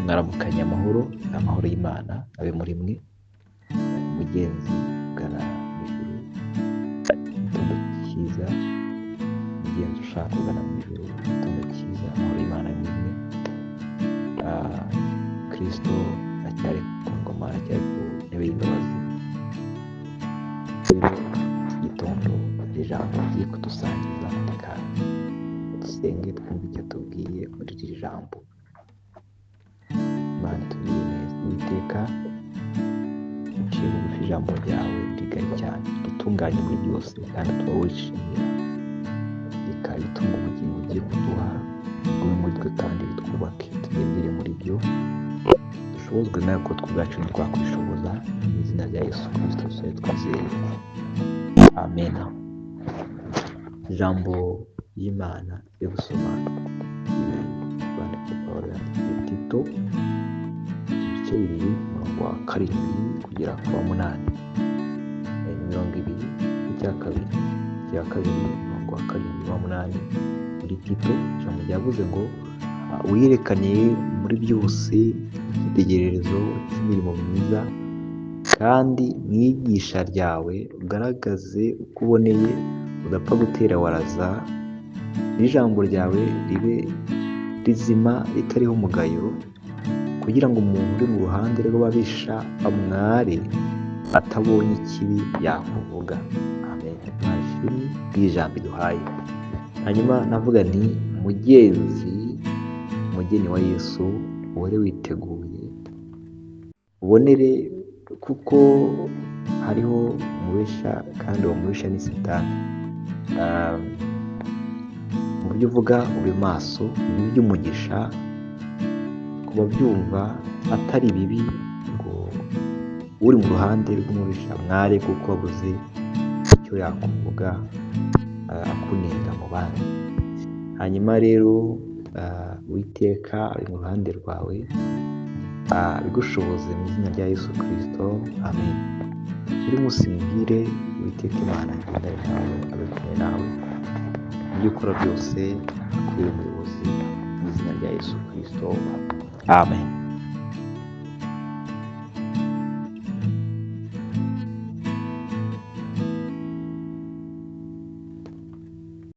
mwaramukanye amahoro y'Imana abe muri mwe. Mugenzi ugana mu ijuru, igitondo cyiza. Mugenzi ushaka kugana mu ijuru, igitondo cyiza. Amahoro y'Imana abe muri mwe. Kristo acyari ku ngoma, acyari ku ntebe y'imbabazi. Rero igitondo hari ijambo rigiye kudusangiza, reka dusenge twumve icyo tubwiye muri iri jambo. Imana tugirire neza. Uwiteka, uciye bugufi ijambo ryawe rigari cyane, ritunganye muri byose kandi tuba wishimira. Reka ritunge ubugingo ugiye kuduha, bw'uyu muri twe kandi ritwubake, tugendere muri byo, dushobozwe nawe ko twubwacu ntitwakwishoboza. Mu izina rya Yesu Kristo twizeye, amen. Ijambo y'Imana yo gusoma rwandiko Pawulo yandikiye Tito, ibice 2 7 kugera ku 8, 20 icya kabiri 7 muri Tito. Ijambo ryavuze ngo wiyerekane muri byose icyitegererezo cy'imirimo myiza, kandi mu iyigisha ryawe ugaragaze uko uboneye, udapfa gutera waraza. N'ijambo ryawe ribe rizima ritariho umugayo, kugira ngo umuntu uri mu ruhande rw'ababisha amware, atabonye ikibi yakuvuga. Amen. Mwashimwe bw'ijambo iduhaye. Hanyuma navuga nti umugeni wa Yesu, uhore witeguye, ubonere, kuko hariho umubisha kandi uwo mubisha ni Satani. Mu byo uvuga ube maso, ibi by'umugisha ku babyumva atari bibi, ngo uri mu ruhande rw'umubisha mware, kuko wabuze icyo yakuvuga akunenga mu bandi. Hanyuma rero Uwiteka ari mu ruhande rwawe, bigushoboze mu izina rya Yesu Kristo, amen. Buri munsi muhire, Uwiteka Imana agendane nawe, abe kumwe nawe, ibyo ukora byose akubere umuyobozi, mu izina rya Yesu Kristo, amen.